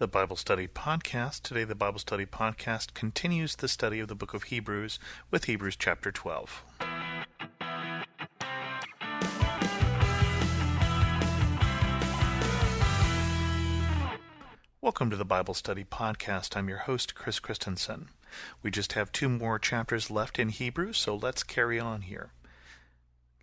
The Bible Study Podcast. Today the Bible Study Podcast continues the study of the book of Hebrews with Hebrews chapter 12. Welcome to the Bible Study Podcast. I'm your host, Chris Christensen. We just have 2 more chapters left in Hebrews, so let's carry on here.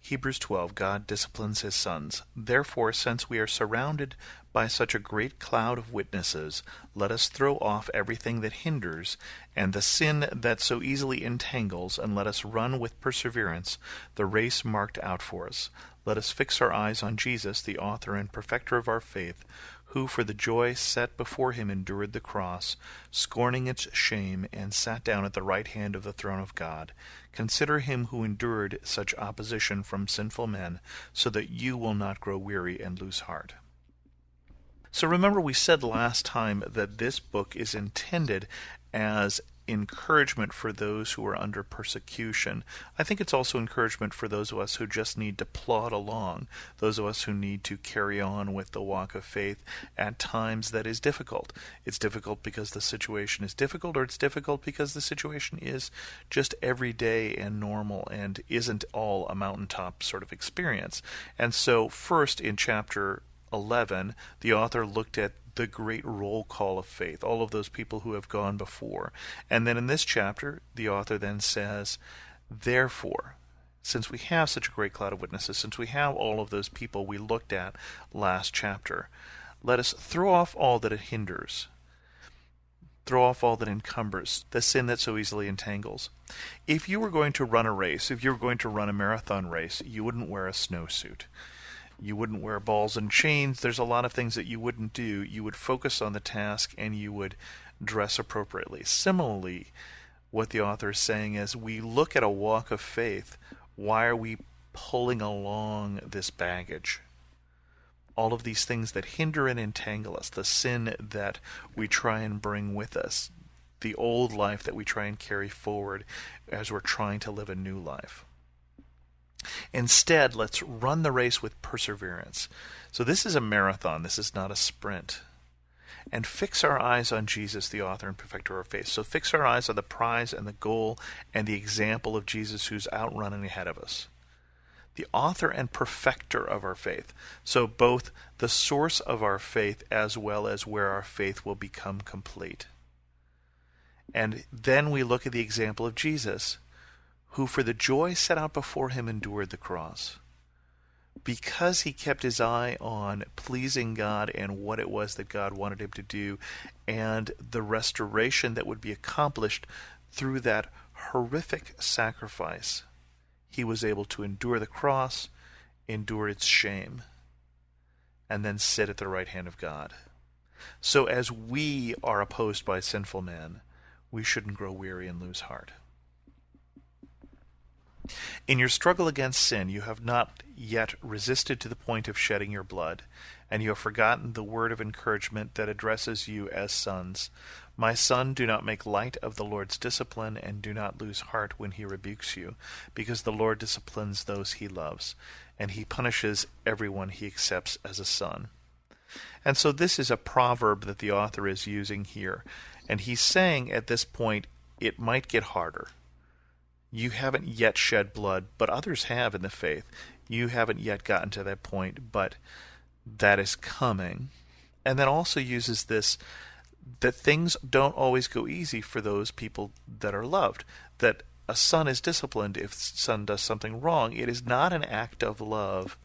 Hebrews 12, God disciplines his sons. Therefore, since we are surrounded by such a great cloud of witnesses, let us throw off everything that hinders and the sin that so easily entangles, and let us run with perseverance the race marked out for us. Let us fix our eyes on Jesus, the author and perfecter of our faith, who for the joy set before him endured the cross, scorning its shame, and sat down at the right hand of the throne of God. Consider him who endured such opposition from sinful men, so that you will not grow weary and lose heart. So remember, we said last time that this book is intended as encouragement for those who are under persecution. I think it's also encouragement for those of us who just need to plod along, those of us who need to carry on with the walk of faith at times that is difficult. It's difficult because the situation is difficult, or it's difficult because the situation is just everyday and normal and isn't all a mountaintop sort of experience. And so first in chapter 11, the author looked at the great roll call of faith, all of those people who have gone before. And then in this chapter, the author then says, therefore, since we have such a great cloud of witnesses, since we have all of those people we looked at last chapter, let us throw off all that it hinders, throw off all that encumbers, the sin that so easily entangles. If you were going to run a race, if you were going to run a marathon race, you wouldn't wear a snowsuit. You wouldn't wear balls and chains. There's a lot of things that you wouldn't do. You would focus on the task and you would dress appropriately. Similarly, what the author is saying is, we look at a walk of faith. Why are we pulling along this baggage? All of these things that hinder and entangle us, the sin that we try and bring with us, the old life that we try and carry forward as we're trying to live a new life. Instead, let's run the race with perseverance. So this is a marathon. This is not a sprint. And fix our eyes on Jesus, the author and perfecter of our faith. So fix our eyes on the prize and the goal and the example of Jesus who's outrunning ahead of us. The author and perfecter of our faith. So both the source of our faith as well as where our faith will become complete. And then we look at the example of Jesus, who for the joy set out before him endured the cross. Because he kept his eye on pleasing God and what it was that God wanted him to do, and the restoration that would be accomplished through that horrific sacrifice, he was able to endure the cross, endure its shame, and then sit at the right hand of God. So as we are opposed by sinful men, we shouldn't grow weary and lose heart. In your struggle against sin, you have not yet resisted to the point of shedding your blood, and you have forgotten the word of encouragement that addresses you as sons. My son, do not make light of the Lord's discipline, and do not lose heart when he rebukes you, because the Lord disciplines those he loves, and he punishes everyone he accepts as a son. And so this is a proverb that the author is using here, and he's saying at this point, it might get harder. You haven't yet shed blood, but others have in the faith. You haven't yet gotten to that point, but that is coming. And then also uses this, that things don't always go easy for those people that are loved. That a son is disciplined if son does something wrong. It is not an act of love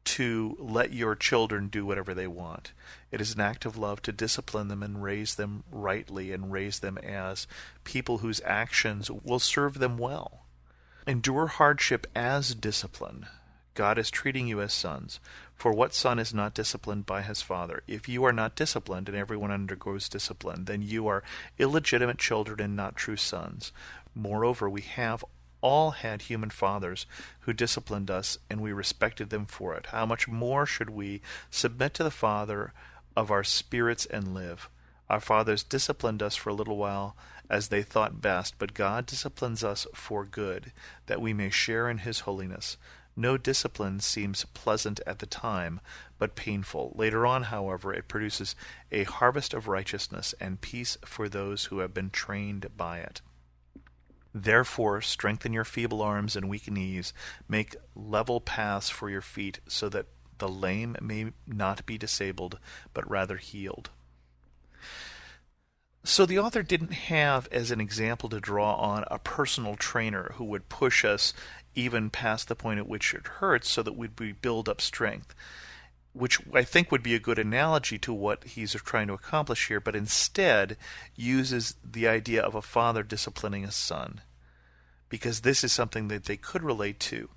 to let your children do whatever they want. It is an act of love to discipline them and raise them rightly and raise them as people whose actions will serve them well. Endure hardship as discipline. God is treating you as sons. For what son is not disciplined by his father? If you are not disciplined, and everyone undergoes discipline, then you are illegitimate children and not true sons. Moreover, we have all had human fathers who disciplined us, and we respected them for it. How much more should we submit to the Father of our spirits and live? Our fathers disciplined us for a little while as they thought best, but God disciplines us for good, that we may share in his holiness. No discipline seems pleasant at the time, but painful. Later on, however, it produces a harvest of righteousness and peace for those who have been trained by it. Therefore, strengthen your feeble arms and weak knees. Make level paths for your feet, so that the lame may not be disabled, but rather healed. So the author didn't have as an example to draw on a personal trainer who would push us even past the point at which it hurts so that we'd build up strength, which I think would be a good analogy to what he's trying to accomplish here, but instead uses the idea of a father disciplining a son, because this is something that they could relate to.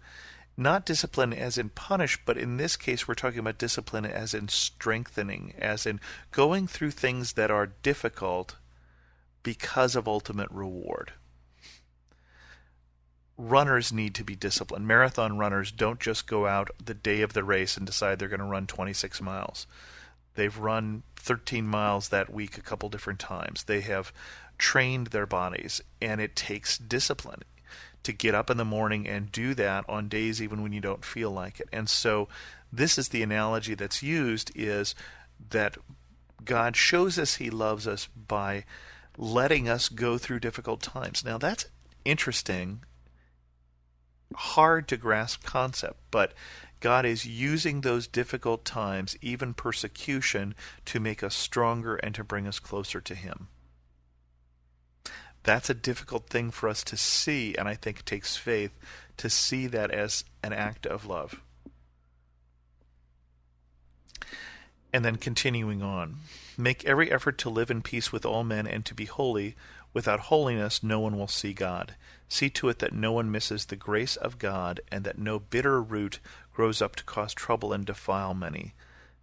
Not discipline as in punish, but in this case we're talking about discipline as in strengthening, as in going through things that are difficult because of ultimate reward. Runners need to be disciplined. Marathon runners don't just go out the day of the race and decide they're going to run 26 miles. They've run 13 miles that week a couple different times. They have trained their bodies, and it takes discipline to get up in the morning and do that on days even when you don't feel like it. And so this is the analogy that's used, is that God shows us he loves us by letting us go through difficult times. Now that's interesting, hard to grasp concept, but God is using those difficult times, even persecution, to make us stronger and to bring us closer to him. That's a difficult thing for us to see, and I think it takes faith to see that as an act of love. And then continuing on, make every effort to live in peace with all men and to be holy. Without holiness no one will see God. See to it that no one misses the grace of God, and that no bitter root grows up to cause trouble and defile many.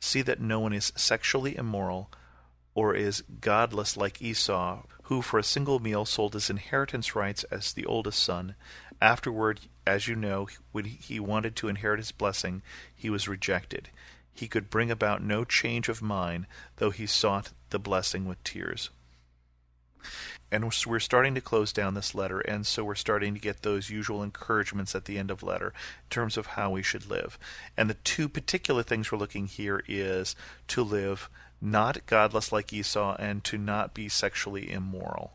See that no one is sexually immoral, or is godless like Esau, who for a single meal sold his inheritance rights as the oldest son. Afterward, as you know, when he wanted to inherit his blessing, he was rejected. He could bring about no change of mind, though he sought the blessing with tears. And we're starting to close down this letter, and so we're starting to get those usual encouragements at the end of letter in terms of how we should live. And the two particular things we're looking here is to live not godless like Esau, and to not be sexually immoral.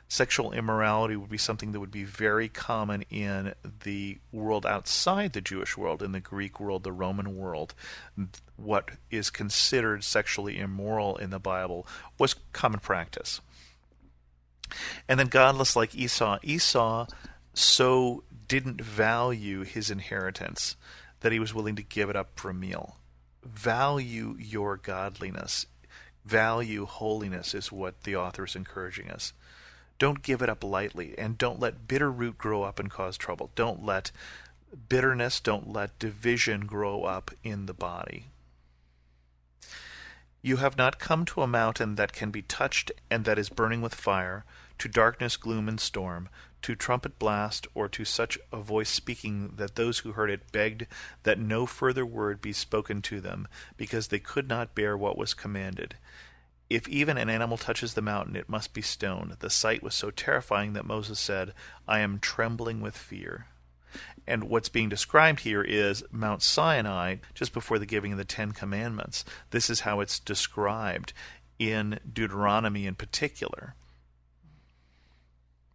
Sexual immorality would be something that would be very common in the world outside the Jewish world, in the Greek world, the Roman world. What is considered sexually immoral in the Bible was common practice. And then godless like Esau. Esau so didn't value his inheritance that he was willing to give it up for a meal. Value your godliness. Value holiness is what the author is encouraging us. Don't give it up lightly, and don't let bitter root grow up and cause trouble. Don't let bitterness, don't let division grow up in the body. You have not come to a mountain that can be touched and that is burning with fire, to darkness, gloom, and storm, to trumpet blast, or to such a voice speaking that those who heard it begged that no further word be spoken to them, because they could not bear what was commanded. If even an animal touches the mountain, it must be stoned. The sight was so terrifying that Moses said, I am trembling with fear. And what's being described here is Mount Sinai, just before the giving of the Ten Commandments. This is how it's described in Deuteronomy in particular.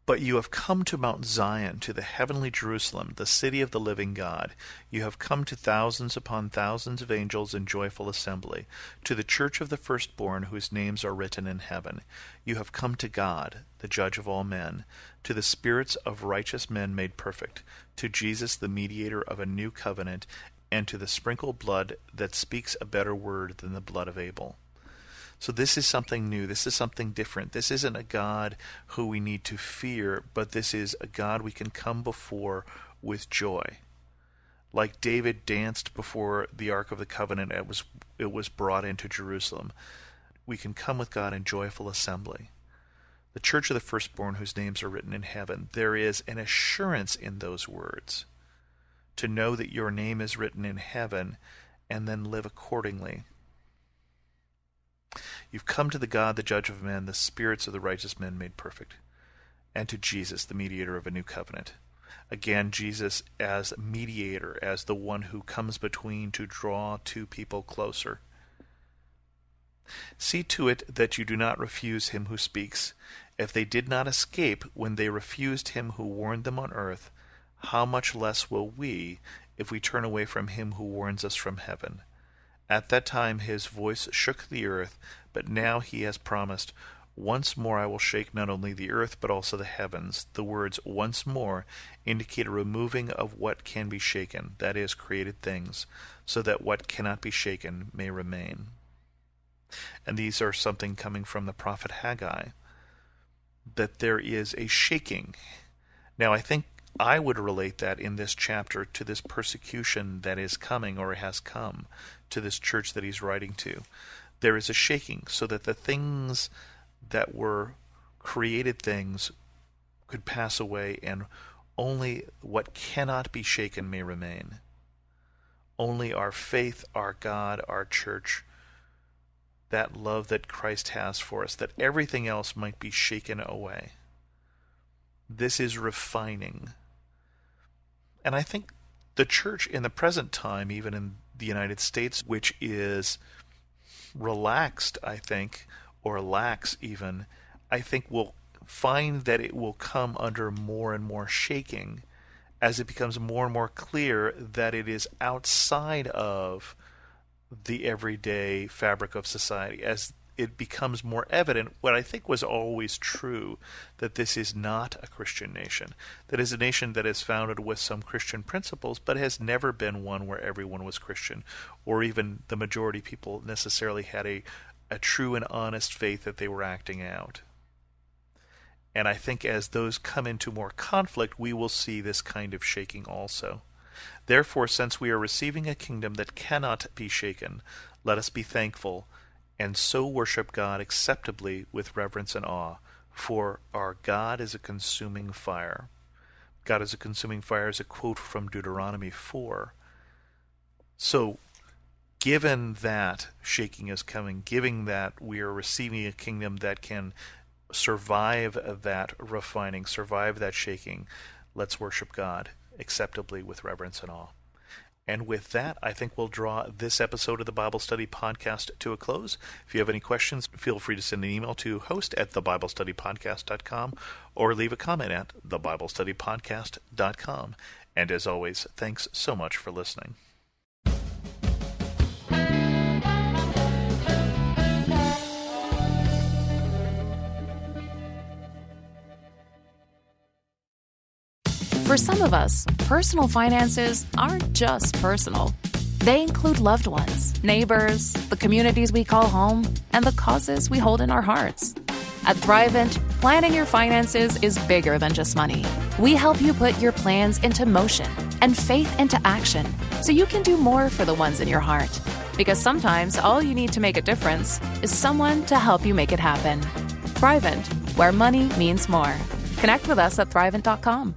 But you have come to Mount Zion, to the heavenly Jerusalem, the city of the living God. You have come to thousands upon thousands of angels in joyful assembly, to the church of the firstborn whose names are written in heaven. You have come to God, the judge of all men, to the spirits of righteous men made perfect, to Jesus, the mediator of a new covenant, and to the sprinkled blood that speaks a better word than the blood of Abel. So this is something new. This is something different. This isn't a God who we need to fear, but this is a God we can come before with joy. Like David danced before the Ark of the Covenant, it was brought into Jerusalem. We can come with God in joyful assembly. The church of the firstborn whose names are written in heaven. There is an assurance in those words to know that your name is written in heaven and then live accordingly. You've come to the God, the judge of men, the spirits of the righteous men made perfect, and to Jesus, the mediator of a new covenant. Again, Jesus as mediator, as the one who comes between to draw two people closer. See to it that you do not refuse him who speaks. If they did not escape when they refused him who warned them on earth, how much less will we, if we turn away from him who warns us from heaven? At that time his voice shook the earth, but now he has promised, once more I will shake not only the earth but also the heavens. The words once more indicate a removing of what can be shaken, that is, created things, so that what cannot be shaken may remain. And these are something coming from the prophet Haggai, that there is a shaking. Now I think I would relate that in this chapter to this persecution that is coming or has come to this church that he's writing to. There is a shaking so that the things that were created things could pass away and only what cannot be shaken may remain. Only our faith, our God, our church, that love that Christ has for us, that everything else might be shaken away. This is refining. And I think the church in the present time, even in the United States, which is relaxed, I think, or lax even, I think will find that it will come under more and more shaking as it becomes more and more clear that it is outside of the everyday fabric of society, as it becomes more evident what I think was always true, that this is not a Christian nation, that is a nation that is founded with some Christian principles, but has never been one where everyone was Christian, or even the majority people necessarily had a true and honest faith that they were acting out. And I think as those come into more conflict, we will see this kind of shaking also. Therefore, since we are receiving a kingdom that cannot be shaken, let us be thankful, and so worship God acceptably with reverence and awe, for our God is a consuming fire. God is a consuming fire is a quote from Deuteronomy 4. So, given that shaking is coming, given that we are receiving a kingdom that can survive that refining, survive that shaking, let's worship God acceptably with reverence and awe. And with that, I think we'll draw this episode of the Bible Study Podcast to a close. If you have any questions, feel free to send an email to host@thebiblestudypodcast.com or leave a comment at thebiblestudypodcast.com. And as always, thanks so much for listening. For some of us, personal finances aren't just personal. They include loved ones, neighbors, the communities we call home, and the causes we hold in our hearts. At Thrivent, planning your finances is bigger than just money. We help you put your plans into motion and faith into action so you can do more for the ones in your heart. Because sometimes all you need to make a difference is someone to help you make it happen. Thrivent, where money means more. Connect with us at Thrivent.com.